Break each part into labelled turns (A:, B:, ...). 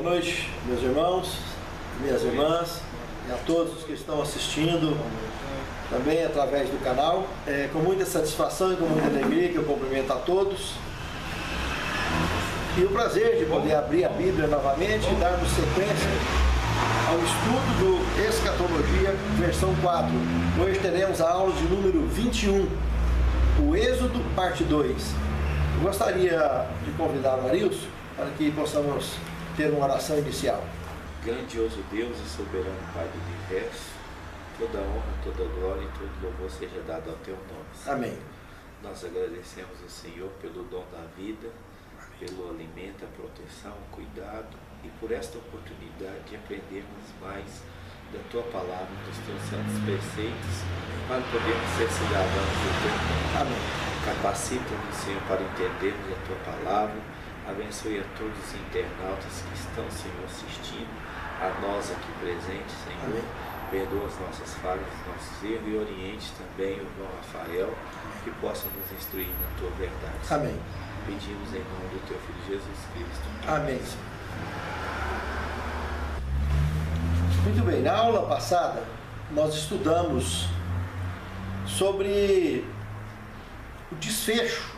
A: noite, meus irmãos, minhas irmãs, e a todos os que estão assistindo também através do canal. É com muita satisfação e com muita alegria que eu cumprimento a todos. E o prazer de poder abrir a Bíblia novamente e darmos sequência ao estudo do Escatologia, versão 4. Hoje teremos a aula de número 21, o Êxodo, parte 2. Eu gostaria de convidar o Arilson para que possamos ter uma oração inicial.
B: Grandioso Deus e soberano Pai do Universo, toda honra, toda glória e todo louvor seja dado ao Teu nome.
A: Amém.
B: Nós agradecemos ao Senhor pelo dom da vida, pelo alimento, a proteção, o cuidado e por esta oportunidade de aprendermos mais da Tua palavra, dos Teus santos preceitos, para podermos ser cidadãos do Teu nome.
A: Amém.
B: Capacita-nos, Senhor, para entendermos a Tua palavra. Abençoe a todos os internautas que estão, Senhor, assistindo, a nós aqui presentes, Senhor.
A: Amém.
B: Perdoa as nossas falhas, os nossos erros e oriente também o irmão Rafael, que possa nos instruir na Tua verdade.
A: Amém.
B: Pedimos em nome do Teu Filho Jesus Cristo.
A: Amém. Muito bem, na aula passada nós estudamos sobre o desfecho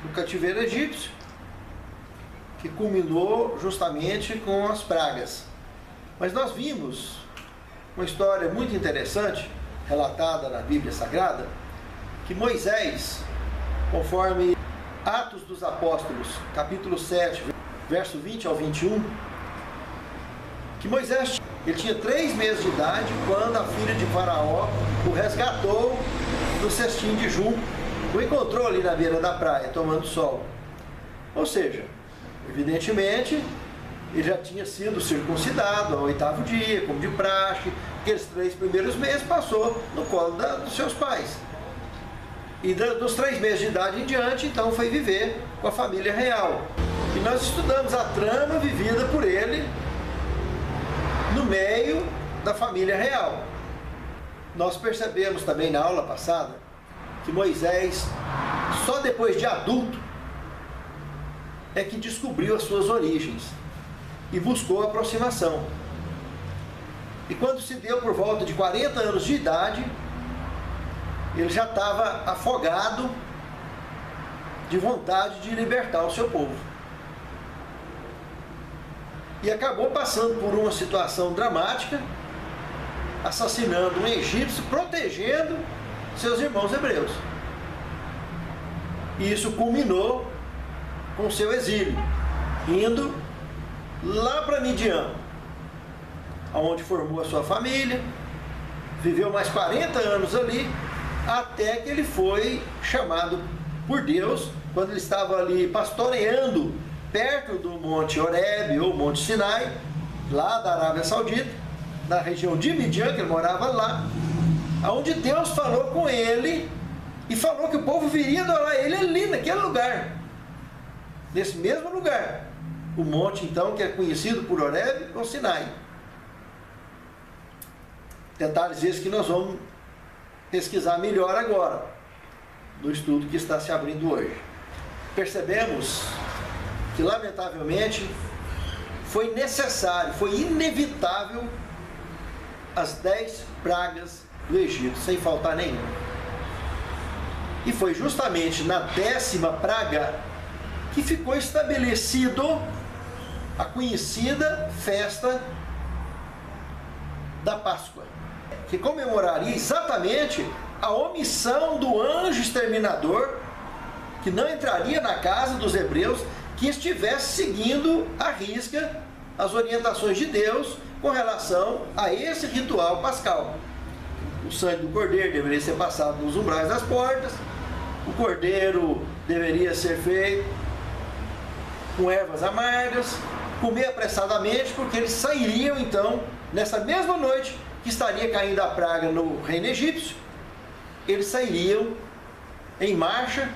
A: do cativeiro egípcio, que culminou justamente com as pragas. Mas nós vimos uma história muito interessante, relatada na Bíblia Sagrada, que Moisés, conforme Atos dos Apóstolos, capítulo 7, verso 20 ao 21, que Moisés ele tinha 3 meses de idade quando a filha de Faraó o resgatou do cestinho de junco, o encontrou ali na beira da praia, tomando sol. Ou seja, evidentemente, ele já tinha sido circuncidado ao 8º dia, como de praxe. Aqueles 3 primeiros meses passou no colo dos seus pais. E dos 3 meses de idade em diante, então foi viver com a família real. E nós estudamos a trama vivida por ele no meio da família real. Nós percebemos também na aula passada que Moisés, só depois de adulto, é que descobriu as suas origens e buscou a aproximação. E quando se deu por volta de 40 anos de idade, ele já estava afogado de vontade de libertar o seu povo. E acabou passando por uma situação dramática, assassinando um egípcio, protegendo seus irmãos hebreus. E isso culminou com seu exílio, indo lá para Midian, onde formou a sua família, viveu mais 40 anos ali, até que ele foi chamado por Deus, quando ele estava ali pastoreando perto do Monte Horebe ou Monte Sinai, lá da Arábia Saudita, na região de Midian, que ele morava lá, onde Deus falou com ele e falou que o povo viria adorar ele ali, naquele lugar. Nesse mesmo lugar, o monte então que é conhecido por Horebe ou Sinai. Detalhes esses que nós vamos pesquisar melhor agora, no estudo que está se abrindo hoje. Percebemos que lamentavelmente foi necessário, foi inevitável as 10 pragas do Egito, sem faltar nenhuma. E foi justamente na 10ª praga que ficou estabelecido a conhecida festa da Páscoa, que comemoraria exatamente a omissão do anjo exterminador, que não entraria na casa dos hebreus que estivesse seguindo à risca as orientações de Deus com relação a esse ritual pascal. O sangue do cordeiro deveria ser passado nos umbrais das portas, o cordeiro deveria ser feito com ervas amargas, comer apressadamente, porque eles sairiam então, nessa mesma noite que estaria caindo a praga no reino egípcio, eles sairiam em marcha,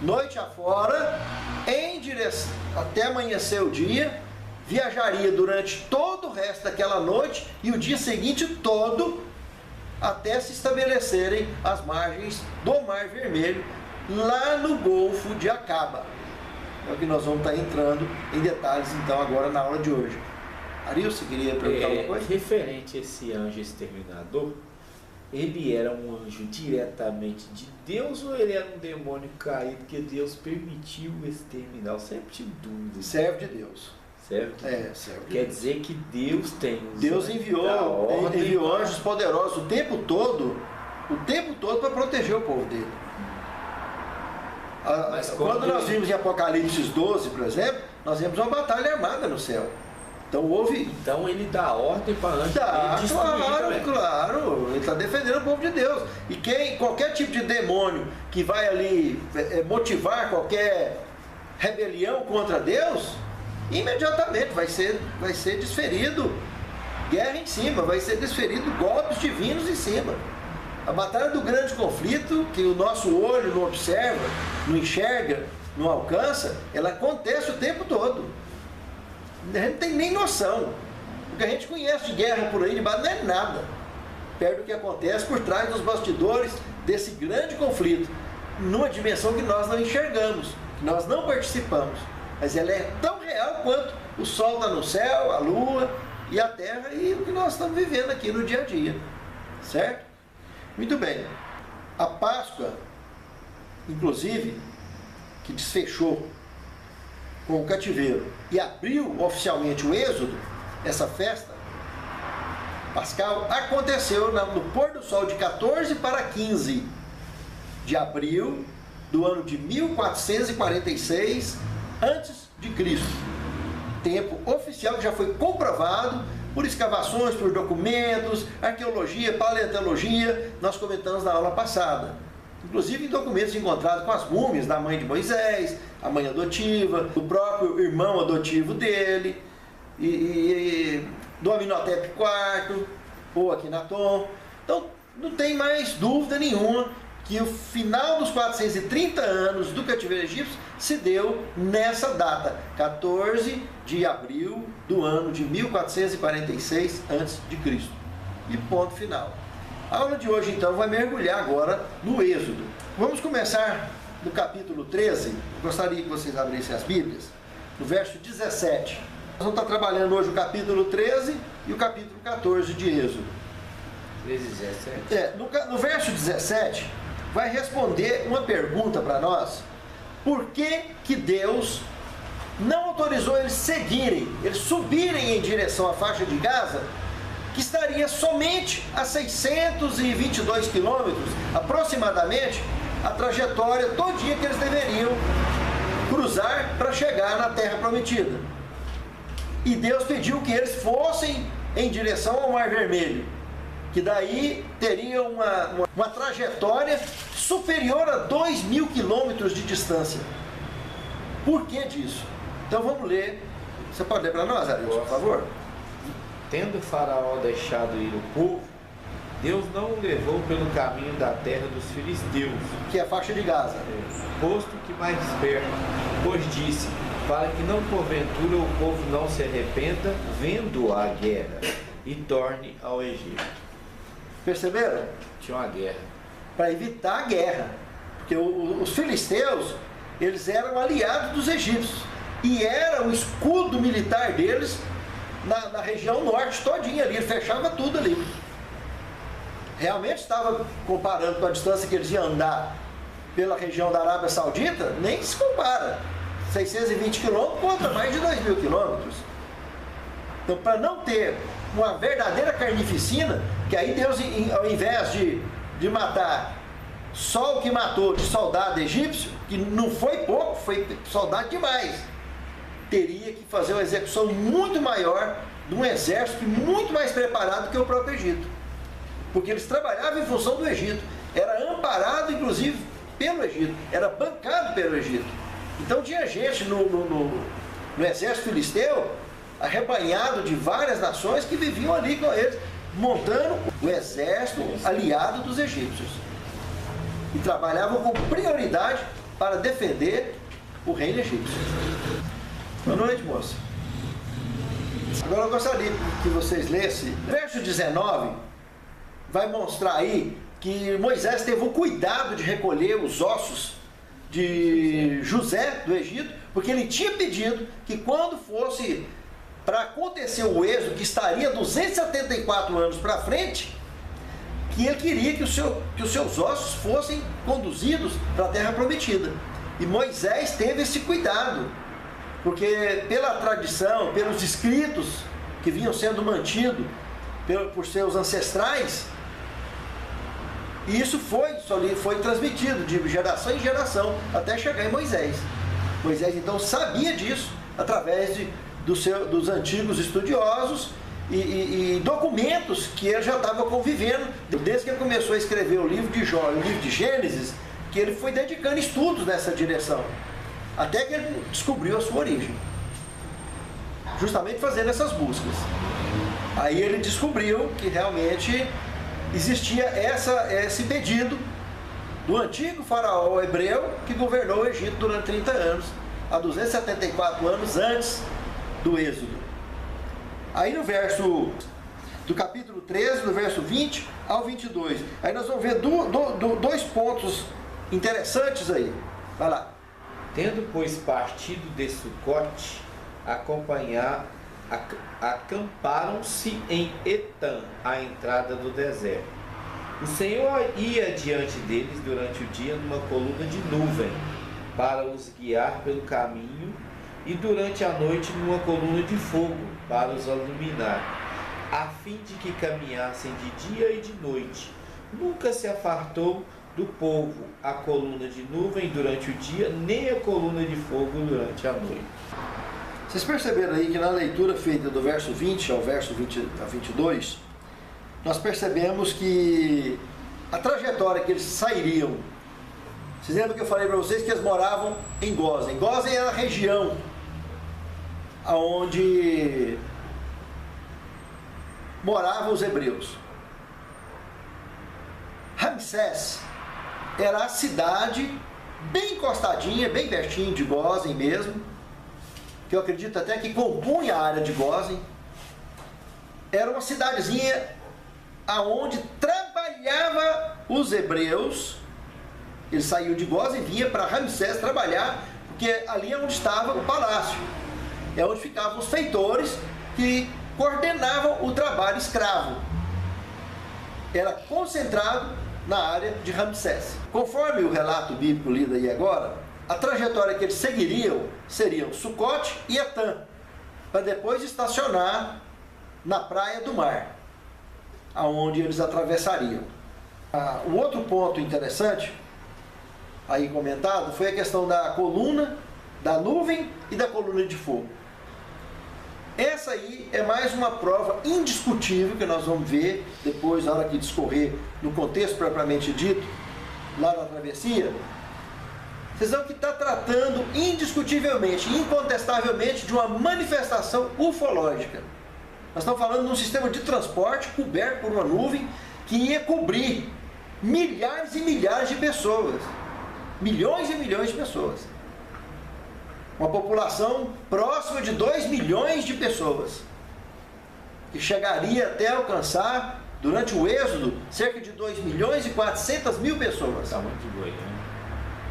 A: noite afora, em direção, até amanhecer o dia, viajaria durante todo o resto daquela noite e o dia seguinte todo, até se estabelecerem as margens do Mar Vermelho, lá no Golfo de Acaba. É o que nós vamos estar entrando em detalhes, então, agora na aula de hoje. Arilson, você queria perguntar alguma coisa?
B: Referente a esse anjo exterminador, ele era um anjo diretamente de Deus ou ele era um demônio caído que Deus permitiu exterminar? Eu sempre tive dúvida.
A: Serve de Deus.
B: Serve de Deus.
A: Serve de
B: Quer
A: Deus.
B: dizer que Deus tem os
A: Deus
B: anjos
A: enviou
B: da ordem
A: anjos poderosos o tempo todo para proteger o povo dele.
B: Mas
A: quando nós vimos em Apocalipse 12, por exemplo, nós vimos uma batalha armada no céu. Então houve.
B: Então ele dá ordem para anjo
A: Claro, claro. Ele está defendendo o povo de Deus. E qualquer tipo de demônio que vai ali motivar qualquer rebelião contra Deus, imediatamente vai ser desferido guerra em cima, vai ser desferido golpes divinos em cima. A batalha do grande conflito, que o nosso olho não observa, não enxerga, não alcança, ela acontece o tempo todo. A gente não tem nem noção. O que a gente conhece de guerra por aí debaixo não é nada perto do que acontece por trás dos bastidores desse grande conflito, numa dimensão que nós não enxergamos, que nós não participamos, mas ela é tão real quanto o sol está no céu, a lua e a terra e o que nós estamos vivendo aqui no dia a dia, certo? Muito bem. A Páscoa, inclusive, que desfechou com o cativeiro e abriu oficialmente o Êxodo, essa festa pascal, aconteceu no pôr do sol de 14 para 15 de abril do ano de 1446 a.C. Tempo oficial que já foi comprovado por escavações, por documentos, arqueologia, paleontologia, nós comentamos na aula passada. Inclusive em documentos encontrados com as múmias da mãe de Moisés, a mãe adotiva, do próprio irmão adotivo dele, e do Amenhotep IV, ou Akhenaton. Então, não tem mais dúvida nenhuma que o final dos 430 anos do cativeiro egípcio se deu nessa data, 14 de abril do ano de 1446 a.C. E ponto final. A aula de hoje, então, vai mergulhar agora no Êxodo. Vamos começar no capítulo 13. Gostaria que vocês abrissem as Bíblias, no verso 17. Nós vamos estar trabalhando hoje o capítulo 13 e o capítulo 14 de Êxodo.
B: 17.
A: No verso 17, vai responder uma pergunta para nós. Por que Deus não autorizou eles seguirem, eles subirem em direção à faixa de Gaza, que estaria somente a 622 quilômetros, aproximadamente, a trajetória todinha que eles deveriam cruzar para chegar na Terra Prometida. E Deus pediu que eles fossem em direção ao Mar Vermelho, que daí teria uma trajetória superior a 2.000 quilômetros de distância. Por que disso? Então vamos ler. Você pode ler para nós, Arilson, por favor?
B: Tendo o faraó deixado ir o povo, Deus não o levou pelo caminho da terra dos filisteus,
A: que é a faixa de Gaza,
B: posto que mais perto, pois disse, para que não porventura o povo não se arrependa vendo a guerra e torne ao Egito.
A: Perceberam?
B: Tinha uma guerra.
A: Para evitar a guerra, porque os filisteus, eles eram aliados dos egípcios, e era o escudo militar deles na região norte todinha ali, ele fechava tudo ali. Realmente estava comparando com a distância que eles iam andar pela região da Arábia Saudita, nem se compara. 620 quilômetros contra mais de 2.000 quilômetros. Então, para não ter uma verdadeira carnificina, que aí Deus, ao invés de matar só o que matou de soldado egípcio, que não foi pouco, foi soldado demais, teria que fazer uma execução muito maior de um exército muito mais preparado que o próprio Egito. Porque eles trabalhavam em função do Egito. Era amparado, inclusive, pelo Egito. Era bancado pelo Egito. Então tinha gente no exército filisteu, arrebanhado de várias nações que viviam ali com eles, montando o exército aliado dos egípcios. E trabalhavam com prioridade para defender o reino egípcio. Boa noite, moça. Agora eu gostaria que vocês lessem. Verso 19 vai mostrar aí que Moisés teve o cuidado de recolher os ossos de José do Egito, porque ele tinha pedido que quando fosse para acontecer o êxodo, que estaria 274 anos para frente, que ele queria que os seus ossos fossem conduzidos para a terra prometida. E Moisés teve esse cuidado, porque pela tradição, pelos escritos que vinham sendo mantidos por seus ancestrais, isso foi transmitido de geração em geração até chegar em Moisés. Moisés então sabia disso através dos antigos estudiosos e documentos que ele já estava convivendo desde que ele começou a escrever o livro de Jó e o livro de Gênesis, que ele foi dedicando estudos nessa direção, até que ele descobriu a sua origem, justamente fazendo essas buscas. Aí ele descobriu que realmente existia esse pedido do antigo faraó hebreu que governou o Egito durante 30 anos, há 274 anos antes do êxodo. Aí no verso do capítulo 13, do verso 20 ao 22, aí nós vamos ver dois pontos interessantes aí. Vai lá.
B: Tendo, pois, partido de Sucote, acamparam-se em Etã, à entrada do deserto. O Senhor ia diante deles durante o dia numa coluna de nuvem, para os guiar pelo caminho, e durante a noite numa coluna de fogo, para os iluminar, a fim de que caminhassem de dia e de noite. Nunca se afartou do povo a coluna de nuvem durante o dia, nem a coluna de fogo durante a noite.
A: Vocês perceberam aí que na leitura feita do verso 20 ao verso 22, nós percebemos que a trajetória que eles sairiam, vocês lembram que eu falei para vocês que eles moravam em Gósen? Gósen era a região onde moravam os hebreus. Ramsés era a cidade bem encostadinha, bem pertinho de Gósen mesmo, que eu acredito até que compunha a área de Gósen. Era uma cidadezinha aonde trabalhava os hebreus. Eles saíam de Gósen e vinham para Ramsés trabalhar, porque ali é onde estava o palácio, é onde ficavam os feitores que coordenavam o trabalho escravo. Era concentrado na área de Ramsés. Conforme o relato bíblico lido aí agora, a trajetória que eles seguiriam seriam Sucote e Etã, para depois estacionar na praia do mar, aonde eles atravessariam. Um outro ponto interessante aí comentado foi a questão da coluna, da nuvem e da coluna de fogo. Essa aí é mais uma prova indiscutível que nós vamos ver depois, na hora que discorrer no contexto propriamente dito, lá na travessia. Vocês vão que está tratando indiscutivelmente, incontestavelmente, de uma manifestação ufológica. Nós estamos falando de um sistema de transporte coberto por uma nuvem que ia cobrir milhares e milhares de pessoas. Milhões e milhões de pessoas. Uma população próxima de 2 milhões de pessoas, que chegaria até alcançar, durante o êxodo, cerca de 2 milhões e 400 mil pessoas.
B: Tamanho de Goiânia.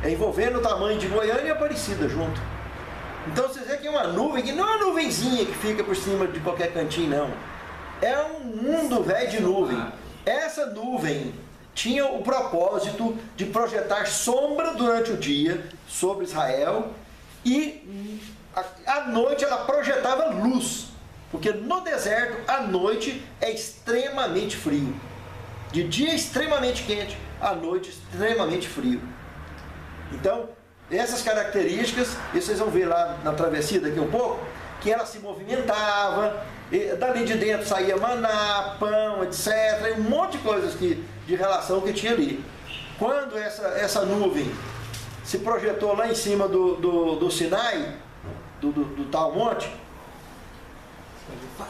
A: Envolvendo o tamanho de Goiânia e Aparecida junto. Então vocês veem que é uma nuvem, que não é uma nuvenzinha que fica por cima de qualquer cantinho, não. É um mundo velho de nuvem. Essa nuvem tinha o propósito de projetar sombra durante o dia sobre Israel, e à noite ela projetava luz, porque no deserto à noite é extremamente frio, de dia extremamente quente, à noite extremamente frio. Então essas características, e vocês vão ver lá na travessia daqui um pouco, que ela se movimentava, dali de dentro saía maná, pão, etc, e um monte de coisas de relação que tinha ali. Quando essa nuvem se projetou lá em cima do Sinai, do tal monte,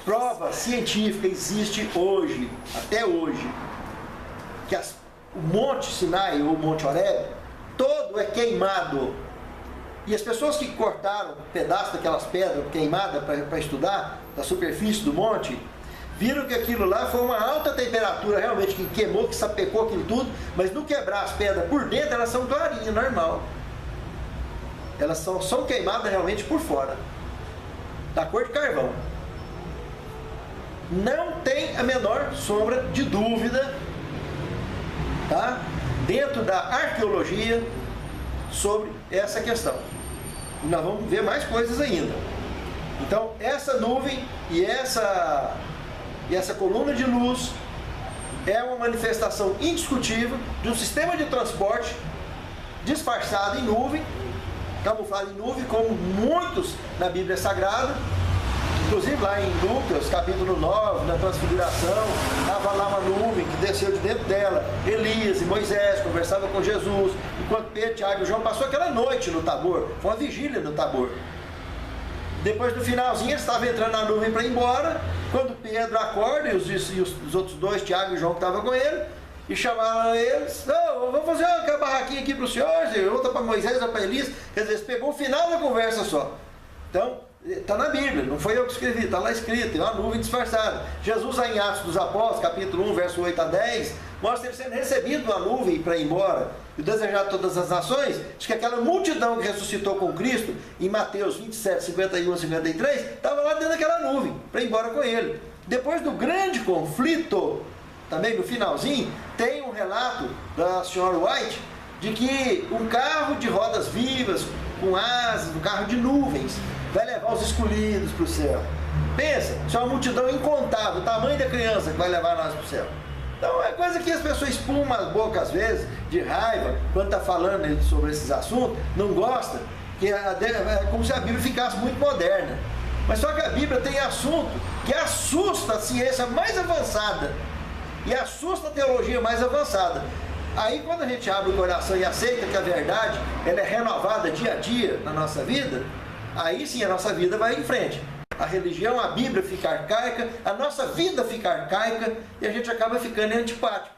A: prova científica existe hoje, até hoje, que o monte Sinai, ou Monte Horebe, todo é queimado. E as pessoas que cortaram um pedaço daquelas pedras queimadas para estudar, da superfície do monte, viram que aquilo lá foi uma alta temperatura realmente, que queimou, que sapecou aquilo tudo, mas no quebrar as pedras por dentro, elas são clarinhas, normal. elas são queimadas realmente por fora, da cor de carvão. Não tem a menor sombra de dúvida, tá? Dentro da arqueologia sobre essa questão. E nós vamos ver mais coisas ainda. Então, essa nuvem e essa coluna de luz é uma manifestação indiscutível de um sistema de transporte disfarçado em nuvem, camuflado em nuvem, como muitos na Bíblia Sagrada. Inclusive lá em Lucas, capítulo 9, na transfiguração, estava lá uma nuvem que desceu de dentro dela. Elias e Moisés conversavam com Jesus, enquanto Pedro, Tiago e João passou aquela noite no Tabor. Foi uma vigília no Tabor. Depois, no finalzinho, eles estavam entrando na nuvem para ir embora, quando Pedro acorda, e os outros dois, Tiago e João, que estavam com ele, e chamaram eles: "Não, vamos fazer uma barraquinha aqui para os senhores", outra para Moisés, outra para Elias. Quer dizer, eles pegou o final da conversa só. Então, está na Bíblia, não foi eu que escrevi, está lá escrito, tem uma nuvem disfarçada. Jesus, lá em Atos dos Apóstolos, capítulo 1, verso 8 a 10, mostra ele sendo recebido uma nuvem para ir embora, e desejado de todas as nações. Diz que aquela multidão que ressuscitou com Cristo, em Mateus 27, 51 a 53, estava lá dentro daquela nuvem, para ir embora com ele. Depois do grande conflito, também no finalzinho, tem um relato da senhora White, de que um carro de rodas vivas, com asas, um carro de nuvens, vai levar os escolhidos para o céu. Pensa, isso é uma multidão incontável, o tamanho da criança que vai levar nós para o céu. Então é coisa que as pessoas espumam as bocas às vezes, de raiva, quando está falando sobre esses assuntos, não gosta, que é como se a Bíblia ficasse muito moderna. Mas só que a Bíblia tem assunto que assusta a ciência mais avançada e assusta a teologia mais avançada. Aí quando a gente abre o coração e aceita que a verdade ela é renovada dia a dia na nossa vida, aí sim a nossa vida vai em frente. A religião, a Bíblia fica arcaica, a nossa vida fica arcaica e a gente acaba ficando antipático.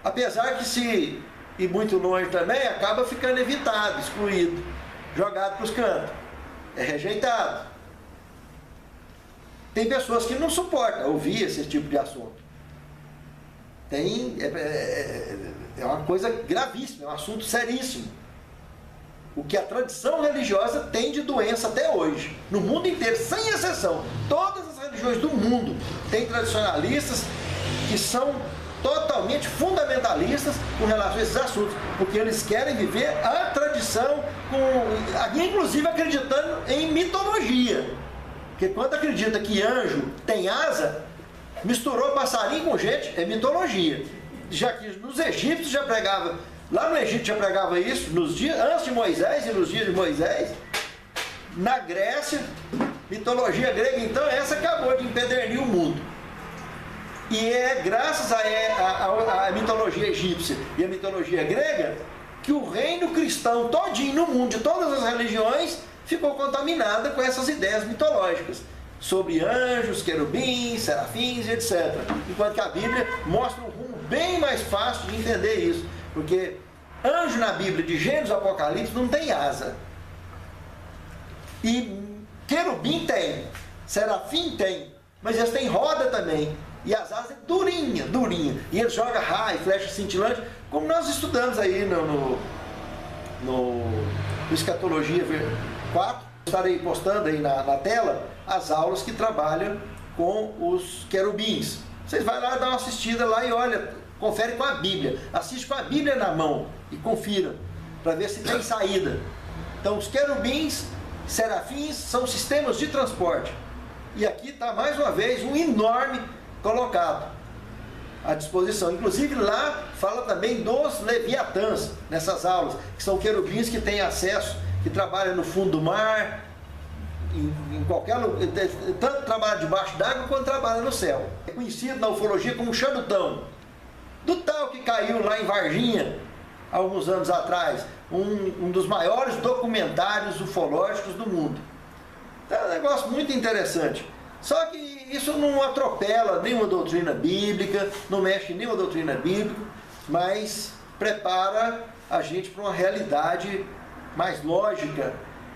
A: Apesar que se ir muito longe também, acaba ficando evitado, excluído, jogado para os cantos, é rejeitado. Tem pessoas que não suportam ouvir esse tipo de assunto. É uma coisa gravíssima, é um assunto seríssimo. O que a tradição religiosa tem de doença até hoje, no mundo inteiro, sem exceção. Todas as religiões do mundo têm tradicionalistas que são totalmente fundamentalistas com relação a esses assuntos, porque eles querem viver a tradição, inclusive acreditando em mitologia. Porque quando acredita que anjo tem asa, misturou passarinho com gente, é mitologia. Já que nos egípcios já pregava, lá no Egito já pregava isso, nos dias antes de Moisés e nos dias de Moisés. Na Grécia, mitologia grega, então, essa acabou de empedernir o mundo. E é graças à mitologia egípcia e à mitologia grega que o reino cristão todinho no mundo, de todas as religiões, ficou contaminada com essas ideias mitológicas sobre anjos, querubins, serafins e etc. Enquanto que a Bíblia mostra um rumo bem mais fácil de entender isso, porque anjo na Bíblia, de Gênesis ao Apocalipse, não tem asa. E querubim tem, serafim tem, mas eles têm roda também. E as asas é durinha. E eles jogam raio, flecha cintilante, como nós estudamos aí no Escatologia 4. Estarei postando aí na tela as aulas que trabalham com os querubins. Vocês vão lá dar uma assistida lá e olha, confere com a Bíblia. Assiste com a Bíblia na mão e confira, para ver se tem saída. Então os querubins, serafins, são sistemas de transporte. E aqui está mais uma vez um enorme colocado à disposição. Inclusive lá fala também dos leviatãs, nessas aulas, que são querubins que têm acesso, que trabalham no fundo do mar, em qualquer lugar, tanto trabalha debaixo d'água quanto trabalha no céu. É conhecido na ufologia como charutão, do tal que caiu lá em Varginha, há alguns anos atrás, um dos maiores documentários ufológicos do mundo. Então, é um negócio muito interessante. Só que isso não atropela nenhuma doutrina bíblica, não mexe em nenhuma doutrina bíblica, mas prepara a gente para uma realidade mais lógica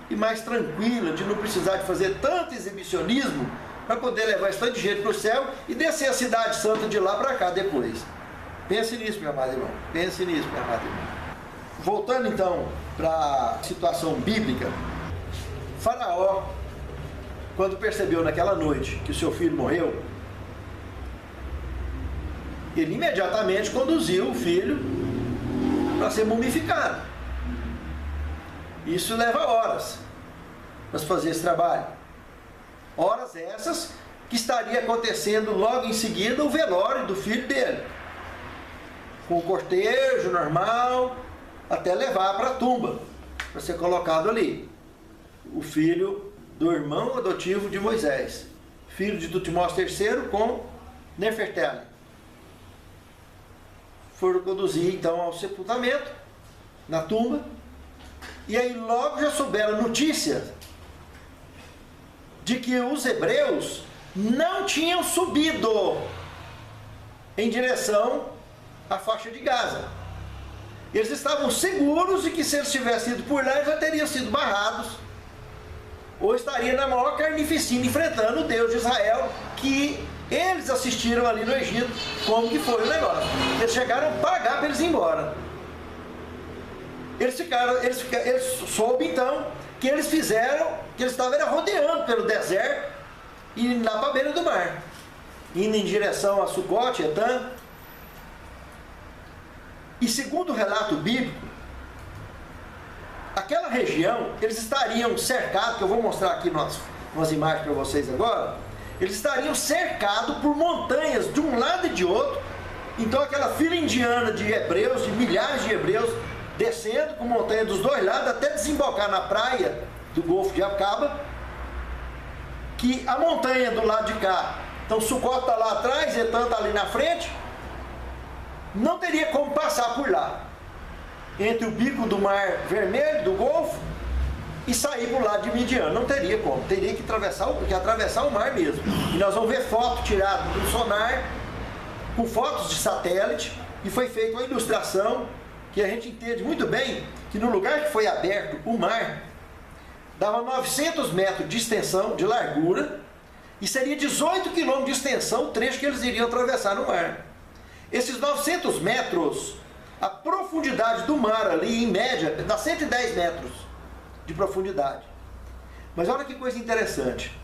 A: e mais tranquila, de não precisar de fazer tanto exibicionismo para poder levar esse tanto de gente para o céu e descer a cidade santa de lá para cá depois. Pense nisso, meu amado irmão. Pense nisso, meu amado irmão. Voltando então para a situação bíblica, Faraó, quando percebeu naquela noite que o seu filho morreu, ele imediatamente conduziu o filho para ser mumificado. Isso leva horas para se fazer esse trabalho. Horas essas que estaria acontecendo logo em seguida o velório do filho dele, com o cortejo normal, até levar para a tumba, para ser colocado ali. O filho do irmão adotivo de Moisés, filho de Tutmós III com Nefertari. Foram conduzir então ao sepultamento, na tumba, e aí logo já souberam a notícia de que os hebreus não tinham subido em direção à faixa de Gaza. Eles estavam seguros de que se eles tivessem ido por lá, eles já teriam sido barrados, ou estariam na maior carnificina enfrentando o Deus de Israel, que eles assistiram ali no Egito, como que foi o negócio. Eles chegaram a pagar para eles ir embora. Eles soube então que eles fizeram, que eles estavam rodeando pelo deserto e lá para a beira do mar, indo em direção a Sucote, Etã. E segundo o relato bíblico, aquela região, eles estariam cercados, que eu vou mostrar aqui umas imagens para vocês agora, eles estariam cercados por montanhas de um lado e de outro. Então aquela fila indiana de hebreus, de milhares de hebreus, descendo com montanha dos dois lados, até desembocar na praia do Golfo de Acaba, que a montanha do lado de cá, então Sucote está lá atrás, Etã está ali na frente, não teria como passar por lá, entre o bico do Mar Vermelho, do Golfo, e sair para o lado de Midian. Não teria como, teria que atravessar o mar mesmo. E nós vamos ver foto tirada do sonar, com fotos de satélite, e foi feita uma ilustração que a gente entende muito bem que no lugar que foi aberto o mar, dava 900 metros de extensão, de largura, e seria 18 quilômetros de extensão o trecho que eles iriam atravessar no mar. Esses 900 metros, a profundidade do mar ali, em média, dá 110 metros de profundidade. Mas olha que coisa interessante.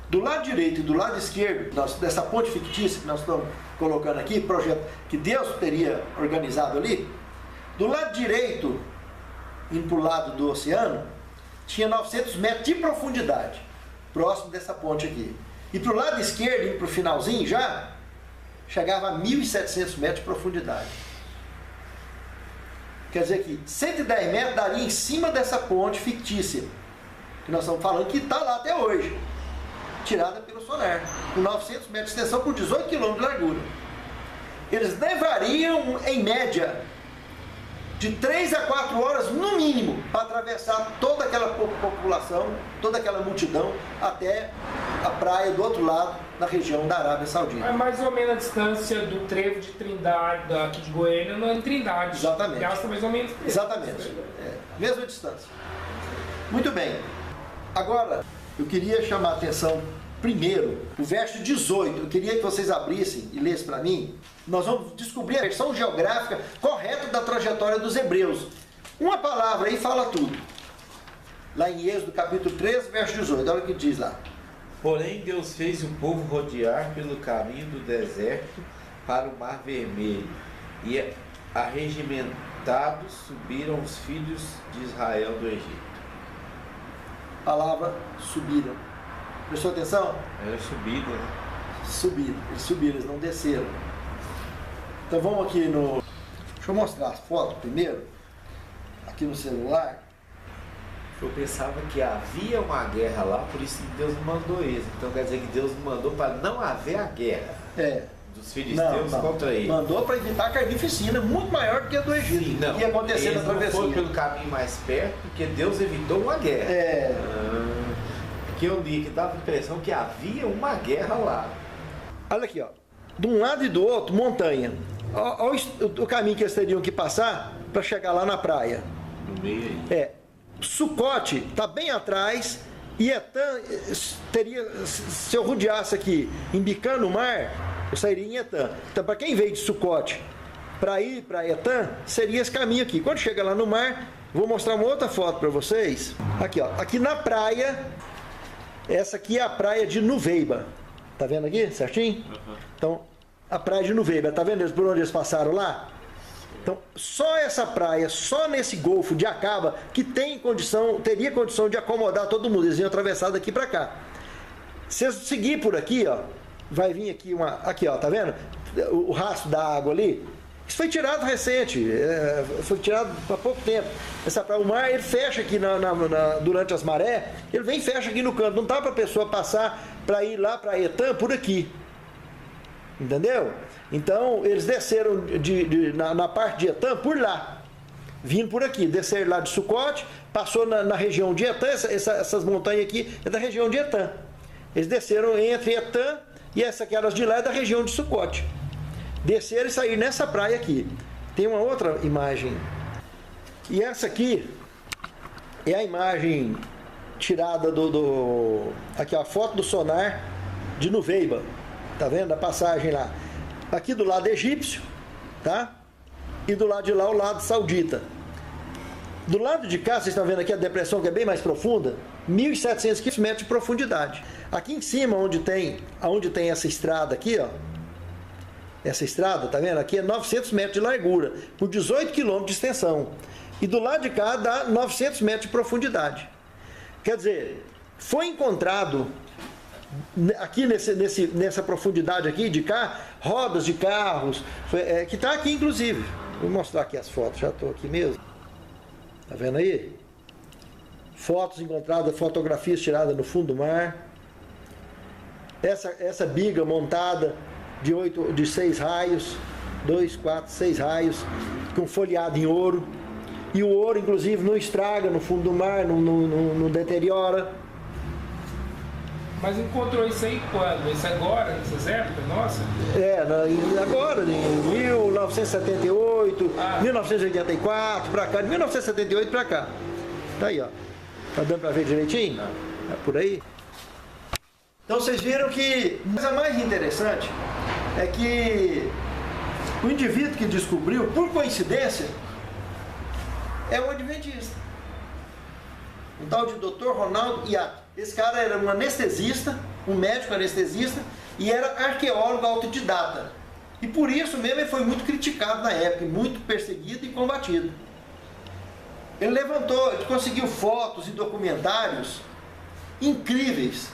A: Do lado direito e do lado esquerdo, dessa ponte fictícia que nós estamos colocando aqui, projeto que Deus teria organizado ali, do lado direito, indo para o lado do oceano, tinha 900 metros de profundidade, próximo dessa ponte aqui. E para o lado esquerdo, indo para o finalzinho já, chegava a 1.700 metros de profundidade. Quer dizer que 110 metros daria em cima dessa ponte fictícia, que nós estamos falando, que está lá até hoje, tirada pelo sonar, com 900 metros de extensão por 18 km de largura. Eles levariam, em média, de 3 a 4 horas, no mínimo, para atravessar toda aquela população, toda aquela multidão, até a praia do outro lado, na região da Arábia Saudita.
C: É mais ou menos a distância do trevo de Trindade, aqui de Goiânia, não é Trindade.
A: Exatamente.
C: Gasta mais ou menos.
A: Exatamente. Mesma distância. Muito bem. Agora, eu queria chamar a atenção primeiro, o verso 18. Eu queria que vocês abrissem e lessem para mim. Nós vamos descobrir a versão geográfica correta da trajetória dos hebreus. Uma palavra aí fala tudo. Lá em Êxodo capítulo 13, verso 18. Olha o que diz lá.
B: Porém, Deus fez o povo rodear pelo caminho do deserto para o Mar Vermelho, e arregimentados subiram os filhos de Israel do Egito.
A: Palavra subiram. Prestou atenção?
B: Era subida, né?
A: Subiram. Eles subiram, eles não desceram. Então vamos aqui no... Deixa eu mostrar as fotos primeiro. Aqui no celular.
B: Eu pensava que havia uma guerra lá, por isso que Deus não mandou eles. Então quer dizer que Deus mandou para não haver a guerra dos filisteus contra eles.
A: Mandou para evitar a carnificina muito maior do que a do Egito.
B: Sim, não.
A: Que ia acontecer
B: eles
A: na travessia.
B: não foram pelo caminho mais perto, porque Deus evitou uma guerra. Porque eu li que dava a impressão que havia uma guerra lá.
A: Olha aqui, ó. De um lado e do outro, montanha. Olha o caminho que eles teriam que passar para chegar lá na praia.
B: No meio aí.
A: Sucote está bem atrás, e Etã teria, se eu rodeasse aqui, embicando o mar, eu sairia em Etã. Então, para quem veio de Sucote para ir para Etam, seria esse caminho aqui. Quando chega lá no mar, vou mostrar uma outra foto para vocês. Aqui, ó, aqui na praia, essa aqui é a praia de Nuveiba. Tá vendo aqui, certinho? Então, a praia de Nuveiba, tá vendo por onde eles passaram lá? Então, só essa praia, só nesse golfo de Acaba, que teria condição de acomodar todo mundo. Eles iam atravessar daqui para cá. Se você seguir por aqui, ó, vai vir aqui aqui, ó, tá vendo? O rastro da água ali. Isso foi tirado recente, foi tirado há pouco tempo. O mar, ele fecha aqui durante as marés, ele vem e fecha aqui no canto. Não dá para a pessoa passar para ir lá para Etam por aqui. Entendeu? Então, eles desceram na parte de Etam por lá. Vindo por aqui, desceram lá de Sucote, passou na região de Etam, essas montanhas aqui é da região de Etam. Eles desceram entre Etam e aquelas de lá é da região de Sucote. Desceram e saíram nessa praia aqui. Tem uma outra imagem. E essa aqui é a imagem tirada aqui, a foto do sonar de Nuveiba. Tá vendo a passagem lá? Aqui do lado egípcio, tá? E do lado de lá o lado saudita. Do lado de cá, vocês estão vendo aqui a depressão que é bem mais profunda, 1.700 metros de profundidade. Aqui em cima, onde tem essa estrada aqui, ó, essa estrada, tá vendo? Aqui é 900 metros de largura, por 18 quilômetros de extensão. E do lado de cá dá 900 metros de profundidade. Quer dizer, foi encontrado aqui nessa profundidade aqui de cá, rodas de carros, que está aqui inclusive. Vou mostrar aqui as fotos, já estou aqui mesmo. Tá vendo aí? Fotos encontradas, fotografias tiradas no fundo do mar. Essa biga montada de 6 raios, 2, 4, 6 raios, com folheado em ouro. E o ouro, inclusive, não estraga no fundo do mar, não deteriora.
C: Mas encontrou isso aí quando? Isso agora, nessas épocas, nossa?
A: Agora, em 1978, 1984, pra cá, de 1978 pra cá. Tá aí, ó. Tá dando pra ver direitinho? É por aí. Então vocês viram que a coisa mais interessante é que o indivíduo que descobriu, por coincidência, é um adventista. Um tal de Dr. Ronaldo Iato. Esse cara era um anestesista, um médico anestesista, e era arqueólogo autodidata. E por isso mesmo ele foi muito criticado na época, muito perseguido e combatido. Ele conseguiu fotos e documentários incríveis,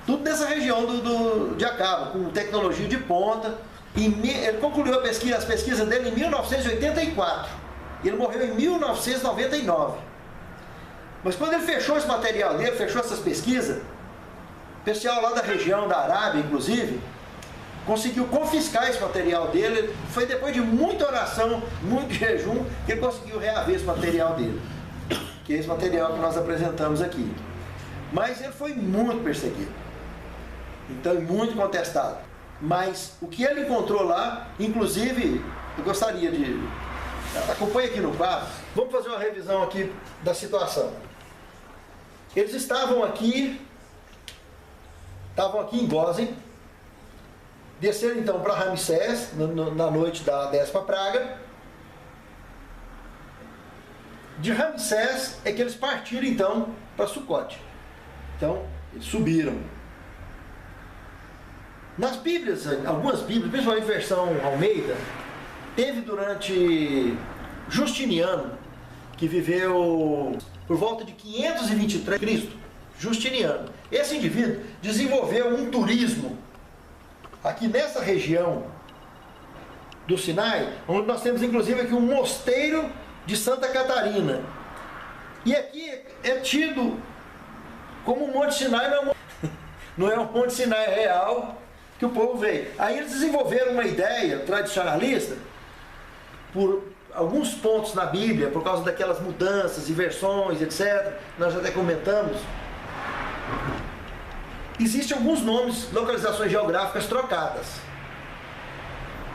A: tudo nessa região de Acaba, com tecnologia de ponta. Ele concluiu as pesquisas dele em 1984, e ele morreu em 1999. Mas quando ele fechou esse material dele, fechou essas pesquisas, o pessoal lá da região da Arábia, inclusive, conseguiu confiscar esse material dele. Foi depois de muita oração, muito jejum, que ele conseguiu reaver esse material dele, que é esse material que nós apresentamos aqui. Mas ele foi muito perseguido, então muito contestado. Mas o que ele encontrou lá, inclusive, eu gostaria de... Acompanhe aqui no quadro. Vamos fazer uma revisão aqui da situação. Eles estavam aqui em Gozen, desceram então para Ramsés na noite da 10ª praga. De Ramsés é que eles partiram então para Sucote. Então, eles subiram. Nas Bíblias, algumas Bíblias, principalmente a versão Almeida, teve durante Justiniano, que viveu por volta de 523 Cristo, Justiniano. Esse indivíduo desenvolveu um turismo aqui nessa região do Sinai, onde nós temos inclusive aqui um mosteiro de Santa Catarina. E aqui é tido como o Monte Sinai, não é um Monte Sinai real que o povo veio. Aí eles desenvolveram uma ideia tradicionalista por alguns pontos na Bíblia, por causa daquelas mudanças e versões, etc. Nós já até comentamos. Existem alguns nomes, localizações geográficas trocadas.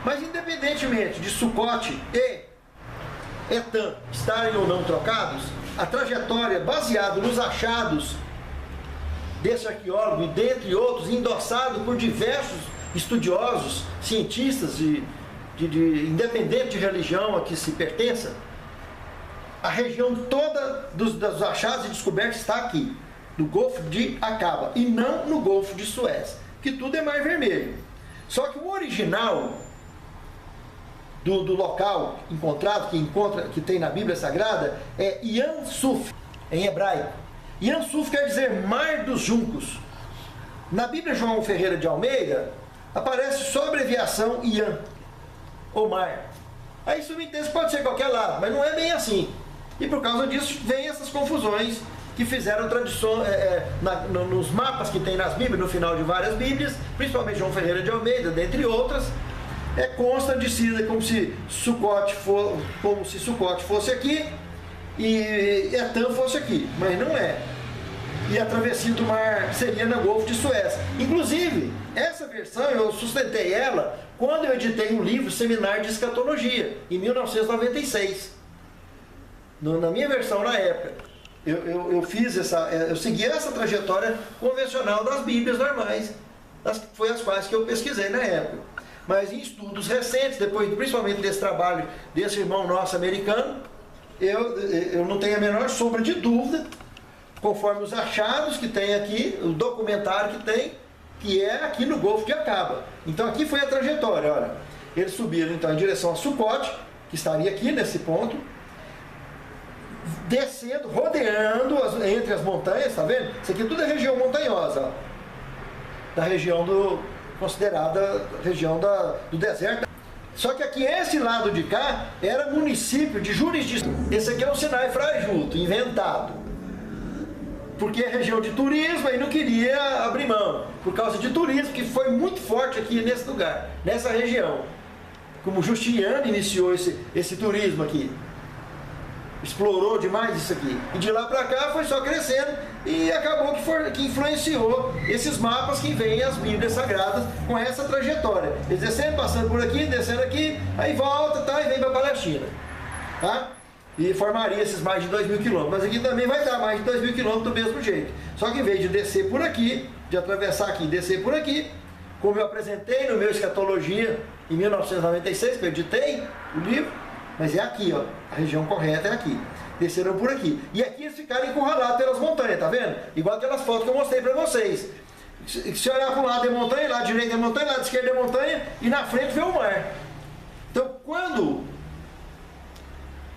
A: Mas independentemente de Sucote e Etam estarem ou não trocados, a trajetória baseada nos achados desse arqueólogo e dentre outros, endossado por diversos estudiosos, cientistas independente de religião a que se pertença, a região toda dos achados e descobertos está aqui, no Golfo de Acaba, e não no Golfo de Suez, que tudo é Mar Vermelho. Só que o original do local encontrado, que tem na Bíblia Sagrada, é Yam Suf, em hebraico. Yam Suf quer dizer Mar dos Juncos. Na Bíblia João Ferreira de Almeida, aparece só a abreviação Yam, ou mar. Aí subentende pode ser qualquer lado, mas não é bem assim. E por causa disso vem essas confusões que fizeram tradição nos mapas que tem nas Bíblias, no final de várias Bíblias, principalmente João Ferreira de Almeida, dentre outras, consta de si como se Sucote fosse aqui e Etam fosse aqui, mas não é. E a travessia do mar seria no Golfo de Suez. Inclusive, essa versão eu sustentei ela quando eu editei um livro, Seminário de Escatologia, em 1996. Na minha versão, na época, eu segui essa trajetória convencional das Bíblias normais, foi as quais que eu pesquisei na época. Mas em estudos recentes, depois principalmente desse trabalho desse irmão nosso americano, eu não tenho a menor sombra de dúvida, conforme os achados que tem aqui, o documentário que tem, que é aqui no Golfo de Acaba. Então aqui foi a trajetória, olha. Eles subiram então em direção a Sucote, que estaria aqui nesse ponto, descendo, rodeando entre as montanhas, tá vendo? Isso aqui tudo é região montanhosa, ó, da região considerada região do deserto. Só que aqui, esse lado de cá, era município de jurisdição. Esse aqui é o Sinai Frajuto, inventado. Porque é região de turismo e não queria abrir mão. Por causa de turismo, que foi muito forte aqui nesse lugar, nessa região. Como Justiniano iniciou esse turismo aqui. Explorou demais isso aqui. E de lá para cá foi só crescendo e acabou que influenciou esses mapas que vêm as Bíblias Sagradas com essa trajetória. Eles descendo, passando por aqui, descendo aqui, aí volta, tá, e vem para a Palestina. Tá? E formaria esses mais de 2.000 quilômetros. Mas aqui também vai dar mais de 2.000 quilômetros do mesmo jeito. Só que em vez de descer por aqui, de atravessar aqui e descer por aqui, como eu apresentei no meu Escatologia em 1996, que eu editei o livro, mas é aqui, ó, a região correta é aqui. Desceram por aqui. E aqui eles ficaram encurralados pelas montanhas, tá vendo? Igual aquelas fotos que eu mostrei para vocês. Se olhar para um lado é montanha, lado direito é montanha, lado esquerdo é montanha, e na frente vê o mar. Então, quando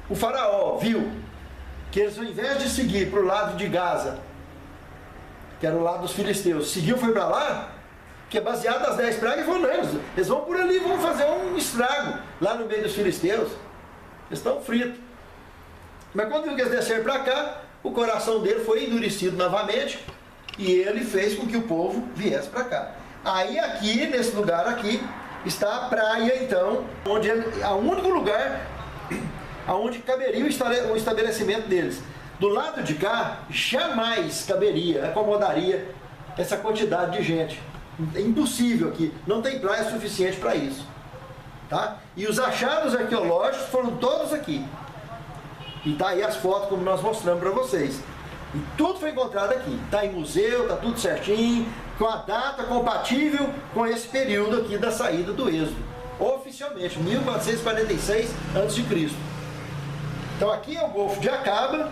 A: o faraó viu que eles, ao invés de seguir para o lado de Gaza, que era o lado dos filisteus, seguiu, foi para lá, que é baseado nas 10 pragas, e falou, não, eles vão por ali, vão fazer um estrago lá no meio dos filisteus. Eles estão fritos. Mas quando viu que eles desceram para cá, o coração dele foi endurecido novamente, e ele fez com que o povo viesse para cá. Aí aqui, nesse lugar aqui, está a praia, então, onde é o único lugar aonde caberia o estabelecimento deles. Do lado de cá, jamais caberia, acomodaria essa quantidade de gente. É impossível aqui, não tem praia suficiente para isso. Tá? E os achados arqueológicos foram todos aqui. E tá aí as fotos como nós mostramos para vocês. E tudo foi encontrado aqui. Está em museu, está tudo certinho, com a data compatível com esse período aqui da saída do Êxodo. Oficialmente, 1446 a.C. Então aqui é o Golfo de Acaba,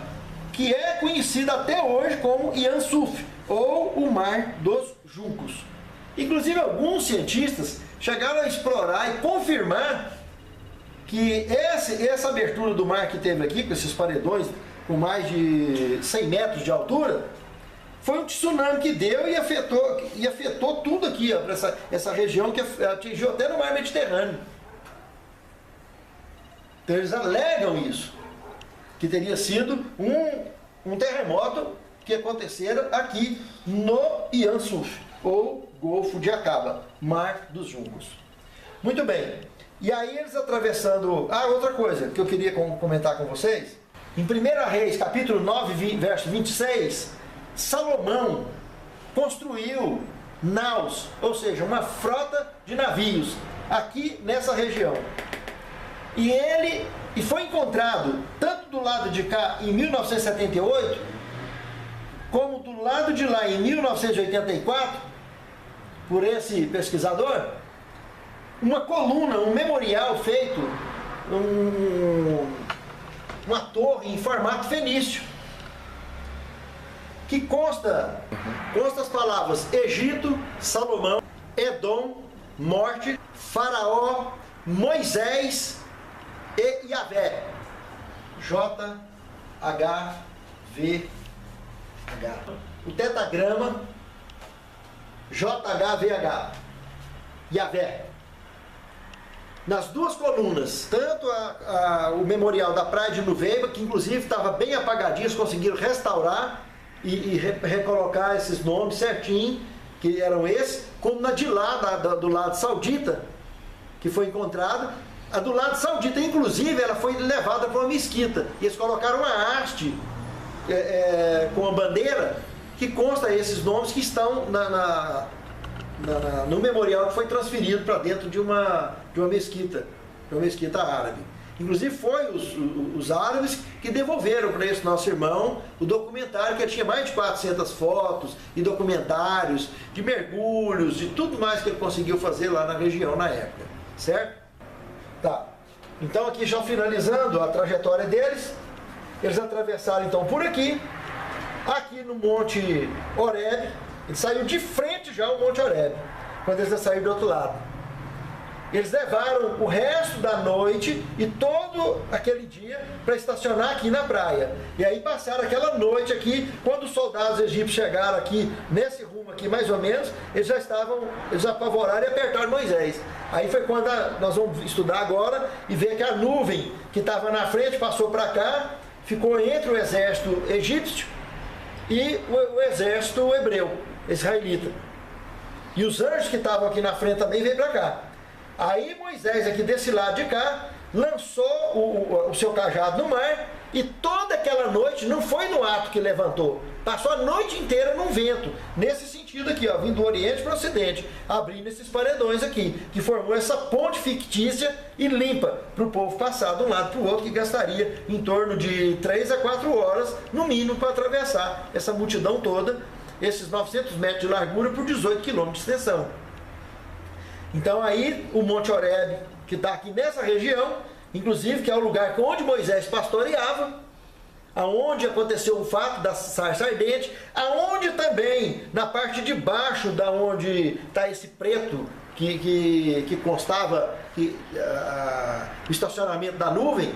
A: que é conhecido até hoje como Yam Suf, ou o Mar dos Juncos. Inclusive alguns cientistas chegaram a explorar e confirmar que essa abertura do mar que teve aqui, com esses paredões com mais de 100 metros de altura, foi um tsunami que deu e afetou tudo aqui, ó, essa região que atingiu até no mar Mediterrâneo. Então eles alegam isso, que teria sido um terremoto que acontecera aqui no Yam Suf, ou Golfo de Acaba, Mar dos Juncos. Muito bem, e aí eles atravessando... outra coisa que eu queria comentar com vocês, em 1 Reis, capítulo 9, verso 26, Salomão construiu naus, ou seja, uma frota de navios, aqui nessa região. E foi encontrado, tanto do lado de cá em 1978, como do lado de lá em 1984, por esse pesquisador, uma coluna, um memorial feito, uma torre em formato fenício, que consta as palavras Egito, Salomão, Edom, morte, Faraó, Moisés e Yahvé. J-H-V-H. O tetagrama J-H-V-H. Yahvé. Nas duas colunas, tanto o memorial da Praia de Nuveiba, que inclusive estava bem apagadinho, eles conseguiram restaurar e recolocar esses nomes certinho, que eram esses, como na de lá, do lado saudita, que foi encontrada. A do lado saudita, inclusive, ela foi levada para uma mesquita. E eles colocaram uma haste com a bandeira que consta esses nomes que estão no memorial que foi transferido para dentro de uma mesquita árabe. Inclusive foi os árabes que devolveram para esse nosso irmão o documentário, que tinha mais de 400 fotos e documentários de mergulhos, de tudo mais que ele conseguiu fazer lá na região na época, certo? Tá. Então aqui já finalizando a trajetória deles, eles atravessaram então por aqui no Monte Horebe. Ele saiu de frente já ao Monte Horebe, quando eles saíram do outro lado. Eles levaram o resto da noite e todo aquele dia para estacionar aqui na praia. E aí passaram aquela noite aqui, quando os soldados egípcios chegaram aqui, nesse rumo aqui mais ou menos, eles já apavoraram e apertaram Moisés. Aí foi quando nós vamos estudar agora e ver que a nuvem que estava na frente passou para cá, ficou entre o exército egípcio e o exército hebreu, israelita. E os anjos que estavam aqui na frente também veio para cá. Aí Moisés aqui desse lado de cá lançou o seu cajado no mar, e toda aquela noite não foi no ato que levantou, passou a noite inteira num vento, nesse sentido aqui, ó, vindo do oriente para o ocidente, abrindo esses paredões aqui, que formou essa ponte fictícia e limpa para o povo passar de um lado para o outro, que gastaria em torno de 3 a 4 horas no mínimo para atravessar essa multidão toda, esses 900 metros de largura por 18 quilômetros de extensão. Então aí o Monte Horebe, que está aqui nessa região, inclusive que é o lugar onde Moisés pastoreava, aonde aconteceu o fato da sarça ardente, aonde também, na parte de baixo da onde está esse preto, que constava o estacionamento da nuvem,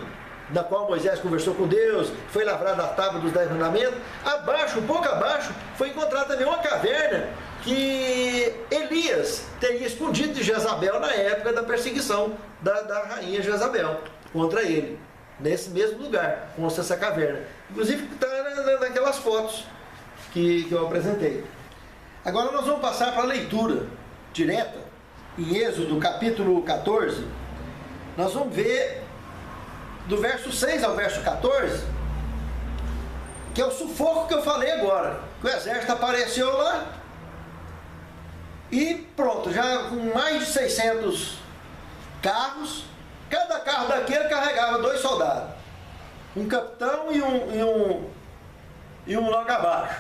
A: da qual Moisés conversou com Deus, foi lavrada a tábua dos 10 mandamentos, abaixo, um pouco abaixo, foi encontrada também uma caverna que Elias teria escondido de Jezabel na época da perseguição da rainha Jezabel contra ele, nesse mesmo lugar, consta essa caverna. Inclusive está naquelas fotos que eu apresentei. Agora nós vamos passar para a leitura direta, em Êxodo capítulo 14, nós vamos ver do verso 6 ao verso 14, que é o sufoco que eu falei agora, que o exército apareceu lá, e pronto, já com mais de 600 carros, cada carro daquele carregava 2 soldados, um capitão e um logo abaixo.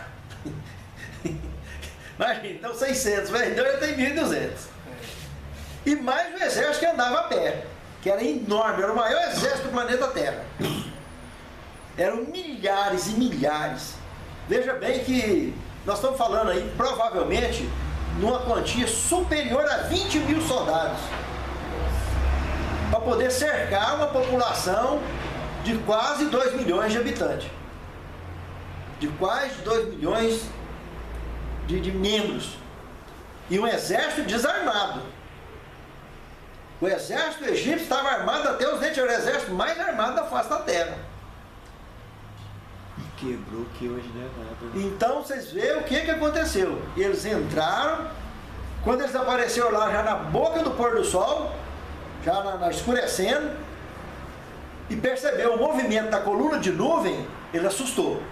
A: Imagina, então 600, então ele tem 1.200. E mais o exército que andava a pé, que era enorme, era o maior exército do planeta Terra. Eram milhares e milhares. Veja bem que nós estamos falando aí, provavelmente, numa quantia superior a 20 mil soldados, para poder cercar uma população de quase 2 milhões de habitantes, de quase 2 milhões de membros, e um exército desarmado. O exército egípcio estava armado até os dentes, era o exército mais armado da face da terra.
B: Quebrou que hoje não é nada.
A: Então vocês veem o que aconteceu. Eles entraram, quando eles apareceram lá já na boca do pôr do sol, já na escurecendo, e percebeu o movimento da coluna de nuvem, ele assustou.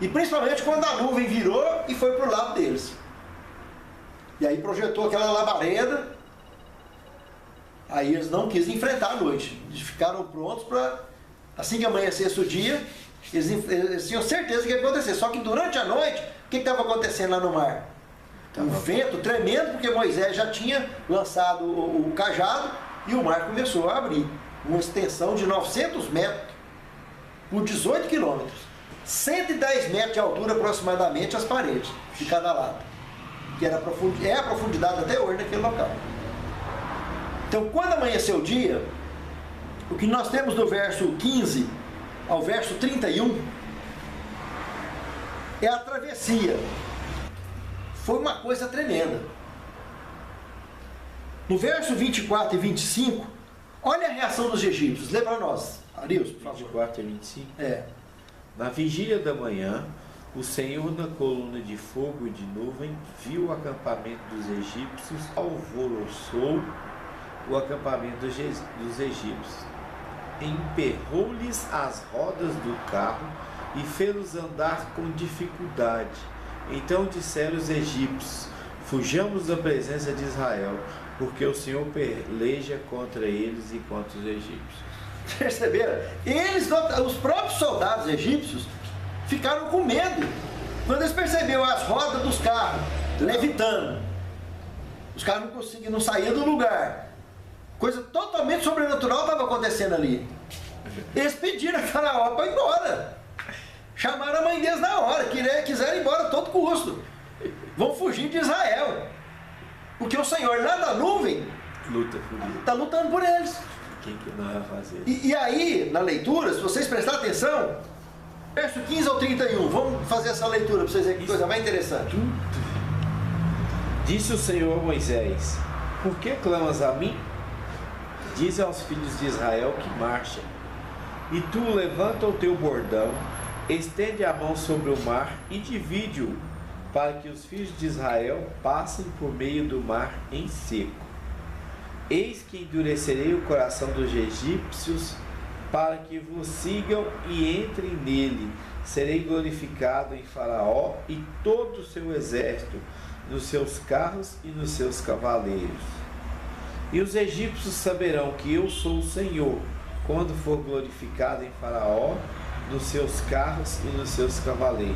A: E principalmente quando a nuvem virou e foi para o lado deles. E aí projetou aquela labareda. Aí eles não quis enfrentar a noite. Eles ficaram prontos para, assim que amanhecesse o dia, eles tinham certeza que ia acontecer. Só que durante a noite, o que estava acontecendo lá no mar? Um vento tremendo, porque Moisés já tinha lançado o cajado e o mar começou a abrir. Uma extensão de 900 metros por 18 quilômetros. 110 metros de altura aproximadamente as paredes de cada lado. Que era a profundidade até hoje naquele local. Então, quando amanheceu o dia, o que nós temos do verso 15 ao verso 31 é a travessia. Foi uma coisa tremenda. No verso 24 e 25, olha a reação dos egípcios. Lê para nós, Arilson, por favor.
B: 24 e 25.
C: Na vigília da manhã, o Senhor, na coluna de fogo e de nuvem, viu o acampamento dos egípcios, alvoroçou o acampamento dos egípcios, emperrou-lhes as rodas do carro e fê-los andar com dificuldade. Então disseram os egípcios: fujamos da presença de Israel, porque o Senhor peleja contra eles e contra os egípcios.
A: Perceberam? Eles, os próprios soldados egípcios, ficaram com medo quando eles perceberam as rodas dos carros levitando. Os carros não conseguiam, não saíam do lugar. Coisa totalmente sobrenatural estava acontecendo ali. Eles pediram a Faraó para ir embora. Chamaram a mãe deles na hora, quiseram ir embora a todo custo. Vão fugir de Israel. Porque o Senhor lá da nuvem está lutando por eles.
B: Quem que não vai fazer?
A: E aí, na leitura, se vocês prestarem atenção, verso 15 ao 31, vamos fazer essa leitura para vocês verem que coisa mais interessante.
B: Disse o Senhor a Moisés: por que clamas a mim? Diz aos filhos de Israel que marchem. E tu levanta o teu bordão, estende a mão sobre o mar e divide-o, para que os filhos de Israel passem por meio do mar em seco. Eis que endurecerei o coração dos egípcios, para que vos sigam e entrem nele. Serei glorificado em Faraó e todo o seu exército, nos seus carros e nos seus cavaleiros. E os egípcios saberão que eu sou o Senhor, quando for glorificado em Faraó, nos seus carros e nos seus cavaleiros.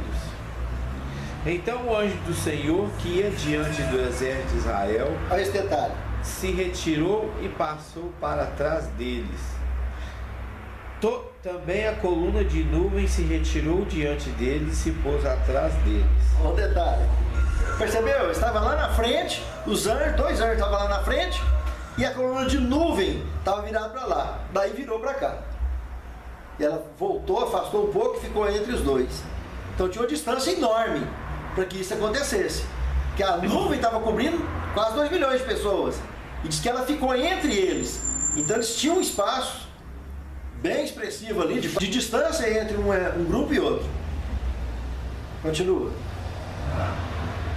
B: Então o anjo do Senhor, que ia diante do exército de Israel,
A: olha esse detalhe,
B: se retirou e passou para trás deles. Também a coluna de nuvem se retirou diante deles e se pôs atrás deles.
A: olha o detalhe. Percebeu? Estava lá na frente, os anjos, 2 anjos estavam lá na frente, e a coluna de nuvem estava virada para lá. Daí virou para cá. E ela voltou, afastou um pouco e ficou entre os dois. Então tinha uma distância enorme para que isso acontecesse. Porque a nuvem estava cobrindo quase 2 milhões de pessoas. E diz que ela ficou entre eles. Então eles tinham um espaço bem expressivo ali, de distância entre um grupo e outro. Continua.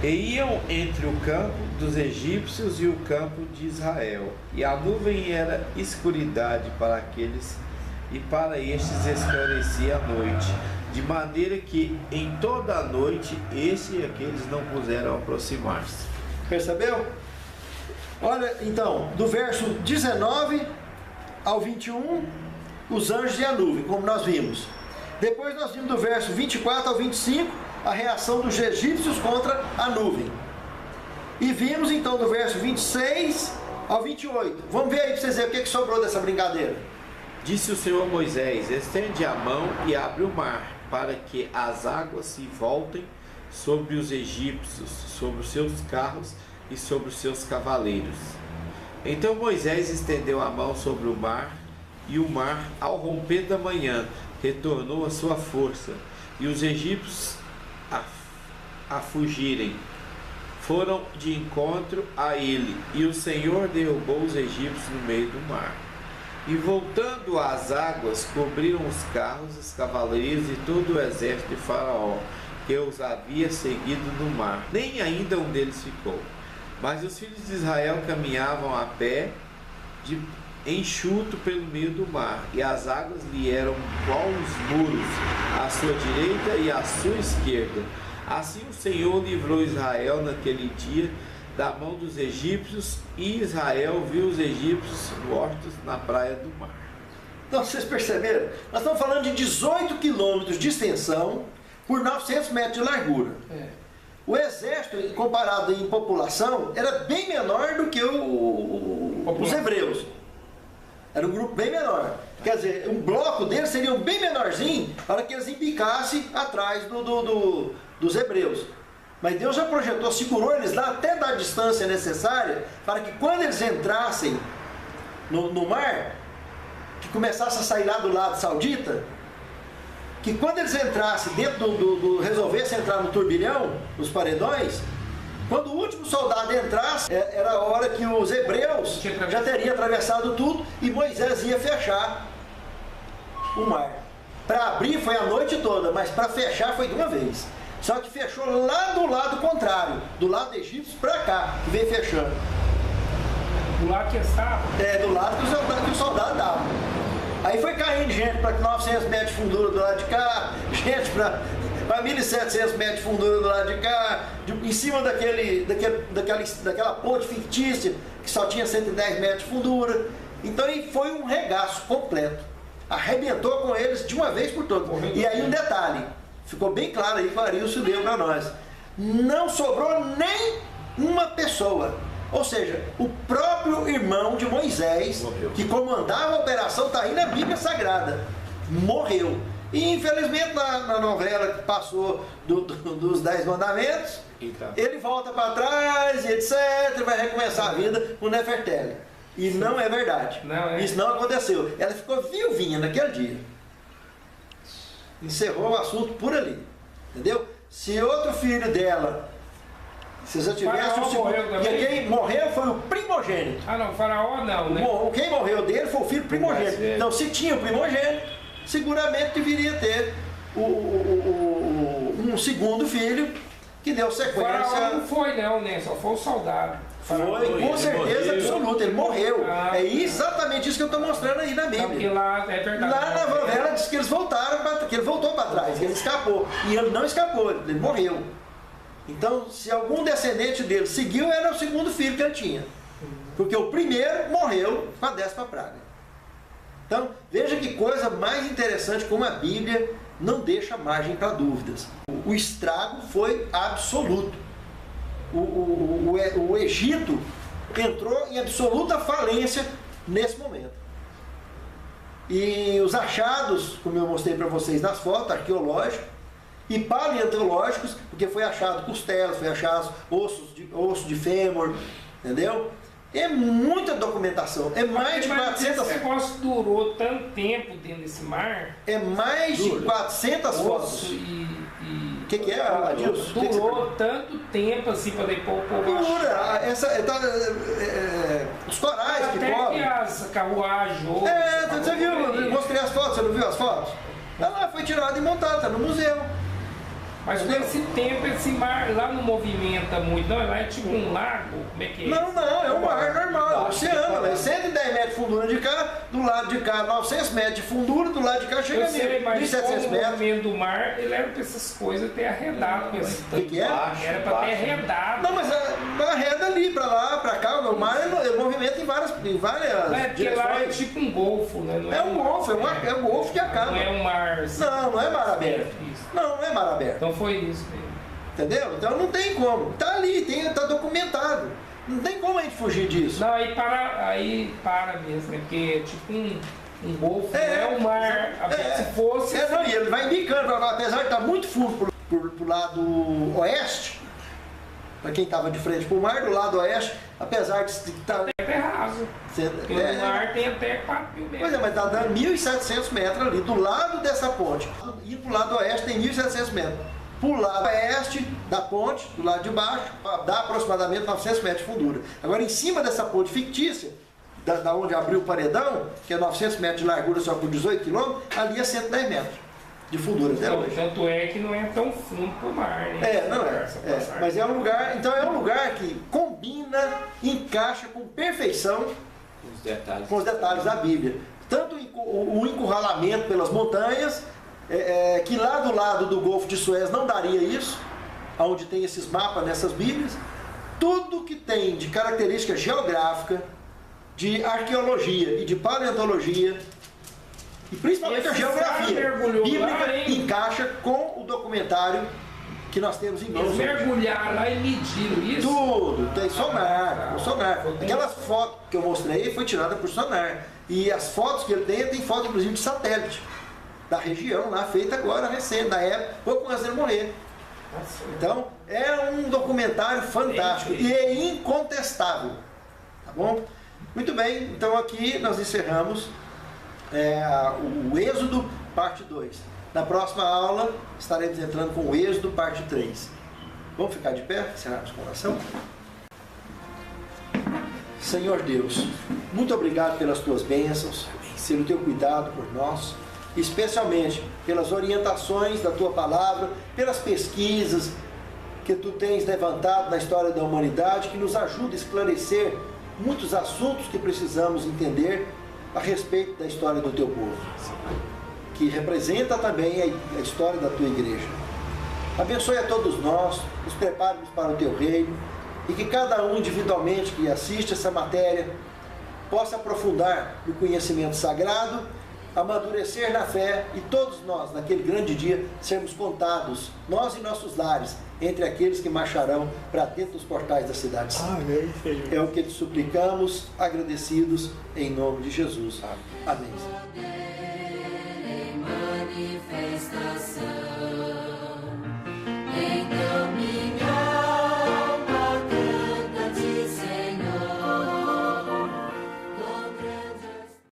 B: E iam entre o campo dos egípcios e o campo de Israel. E a nuvem era escuridade para aqueles, e para estes esclarecia a noite, de maneira que em toda a noite este e aqueles não puderam aproximar-se.
A: Percebeu? Olha, então, do verso 19 ao 21, os anjos e a nuvem, como nós vimos. Depois nós vimos do verso 24 ao 25, a reação dos egípcios contra a nuvem. E vimos então do verso 26 ao 28. Vamos ver aí para vocês verem o que sobrou dessa brincadeira.
B: Disse o Senhor a Moisés: estende a mão e abre o mar, para que as águas se voltem sobre os egípcios, sobre os seus carros e sobre os seus cavaleiros. Então Moisés estendeu a mão sobre o mar, e o mar, ao romper da manhã, retornou à sua força, e os egípcios a fugirem foram de encontro a ele, e o Senhor derrubou os egípcios no meio do mar. E voltando as águas, cobriram os carros, os cavaleiros e todo o exército de Faraó, que os havia seguido no mar. Nem ainda um deles ficou. Mas os filhos de Israel caminhavam a pé, enxuto pelo meio do mar, e as águas lhe eram qual os muros, à sua direita e à sua esquerda. Assim o Senhor livrou Israel naquele dia da mão dos egípcios, e Israel viu os egípcios mortos na praia do mar.
A: Então vocês perceberam? Nós estamos falando de 18 quilômetros de extensão por 900 metros de largura. O exército, comparado em população, era bem menor do que os hebreus. Era um grupo bem menor. Quer dizer, um bloco deles seria bem menorzinho para que eles embicassem atrás dos hebreus. Mas Deus já projetou, segurou eles lá até da distância necessária para que quando eles entrassem no mar, que começasse a sair lá do lado saudita, que quando eles entrassem dentro resolvessem entrar no turbilhão, nos paredões, quando o último soldado entrasse, era a hora que os hebreus já teriam atravessado tudo e Moisés ia fechar o mar. Para abrir foi a noite toda, mas para fechar foi de uma vez. Só que fechou lá do lado contrário, do lado egípcio para cá, que veio fechando.
D: Do lado que estava?
A: Do lado que o soldado estava. Aí foi caindo gente para 900 metros de fundura do lado de cá, gente para 1.700 metros de fundura do lado de cá, em cima daquela ponte fictícia que só tinha 110 metros de fundura. Então foi um regaço completo. Arrebentou com eles de uma vez por todas. E aí um detalhe, ficou bem claro aí que o Arilson deu para nós. Não sobrou nem uma pessoa. Ou seja, o próprio irmão de Moisés, morreu, que comandava a operação, está aí na Bíblia Sagrada, morreu. E infelizmente na novela que passou dos 10 mandamentos, ele volta para trás e etc, vai recomeçar a vida com Neferteli. E sim, não é verdade. Isso não aconteceu. Ela ficou viuvinha naquele dia. Encerrou o assunto por ali. Entendeu? Se outro filho dela, se já tivesse o segundo, porque quem morreu foi o primogênito.
D: Ah não, o faraó não, né?
A: Quem morreu dele foi o filho primogênito. Então se tinha o primogênito, seguramente deveria ter um segundo filho que deu sequência.
D: O faraó não foi não, né? Só foi o soldado.
A: Foi, com certeza absoluta, ele morreu. É exatamente isso que eu estou mostrando aí na Bíblia.
D: Porque lá é verdade.
A: Lá na novela diz que eles voltaram, que ele voltou para trás, que ele escapou. E ele não escapou, ele morreu. Então, se algum descendente dele seguiu, era o segundo filho que ele tinha. Porque o primeiro morreu com a 10ª praga. Então, veja que coisa mais interessante, como a Bíblia não deixa margem para dúvidas. O estrago foi absoluto. O Egito entrou em absoluta falência nesse momento. E os achados, como eu mostrei para vocês nas fotos, arqueológicos e paleontológicos, porque foi achado costelas, foi achado osso de fêmur, entendeu? É muita documentação, é mais de 400...
D: Esse negócio durou tanto tempo dentro desse mar...
A: É mais de 400 fotos. O que é, Adilson?
D: Durou tanto tempo assim para depois o povo
A: dura, os corais que cobrem.
D: Até que as carruagens...
A: Você viu, eu mostrei as fotos, você não viu as fotos? Ela foi tirada e montada, está no museu.
D: Mas com esse tempo, esse mar lá não movimenta muito, não? Lá é tipo um lago? Como é que é?
A: Não, é um mar normal, é um oceano. É 110 metros de fundura de cá, do lado de cá 900 metros de fundura, do lado de cá chega a 1.700 metros.
D: O movimento do mar, ele era para essas coisas ter arredado.
A: O que é?
D: Era para ter arredado.
A: Não, mas arreda ali, para lá, para cá, o mar ele movimenta em várias
D: porque
A: direções.
D: Lá é tipo um golfo, né? Não
A: é um golfo, é um golfo que acaba.
D: Não é um mar assim.
A: Não é mar aberto. Não é mar aberto.
D: Então foi isso mesmo.
A: Entendeu? Então não tem como. Tá ali, tá documentado. Não tem como a gente fugir disso.
D: Não, aí para mesmo, né? Porque é tipo um golfo, não é um mar. Se fosse.
A: Não, e ele vai indicando, apesar de estar muito fundo pro lado oeste, para quem estava de frente pro mar, do lado oeste, apesar de estar.
D: É raso. Porque o mar tem até 4.000 metros.
A: Pois é, mas está dando 1.700 metros ali, do lado dessa ponte. E pro lado oeste tem 1.700 metros. Pro lado oeste da ponte, do lado de baixo, dá aproximadamente 900 metros de fundura. Agora, em cima dessa ponte fictícia, da onde abriu o paredão, que é 900 metros de largura só por 18 km, ali é 110 metros de fundura até hoje.
D: Tanto é que não é tão fundo pro mar, né?
A: Mas é um lugar, então é um lugar que combina, encaixa com perfeição com os detalhes da Bíblia. Tanto o encurralamento pelas montanhas, que lá do lado do Golfo de Suez não daria isso, onde tem esses mapas nessas Bíblias. Tudo que tem de característica geográfica, de arqueologia e de paleontologia, e principalmente a geografia bíblica, encaixa com o documentário que nós temos em mãos.
D: Eles mergulharam lá e mediram isso?
A: Tudo, tem sonar, o sonar. Aquelas fotos que eu mostrei foi tirada por sonar. E as fotos que ele tem foto inclusive de satélite. Da região lá, feita agora, recente, na época, pouco antes dele morrer. Então, é um documentário fantástico e é incontestável. Tá bom? Muito bem, então aqui nós encerramos o Êxodo, parte 2. Na próxima aula, estaremos entrando com o Êxodo, parte 3. Vamos ficar de pé, encerrarmos com oração? Senhor Deus, muito obrigado pelas tuas bênçãos, pelo teu cuidado por nós, especialmente pelas orientações da tua palavra, pelas pesquisas que tu tens levantado na história da humanidade, que nos ajuda a esclarecer muitos assuntos que precisamos entender a respeito da história do teu povo, que representa também a história da tua igreja. Abençoe a todos nós, nos prepare-nos para o teu reino, e que cada um individualmente que assiste essa matéria possa aprofundar no conhecimento sagrado, amadurecer na fé e todos nós, naquele grande dia, sermos contados, nós e nossos lares, entre aqueles que marcharão para dentro dos portais da cidade.
C: Amém, Senhor.
A: É o que te suplicamos, agradecidos, em nome de Jesus. Amém.
E: Manifestação.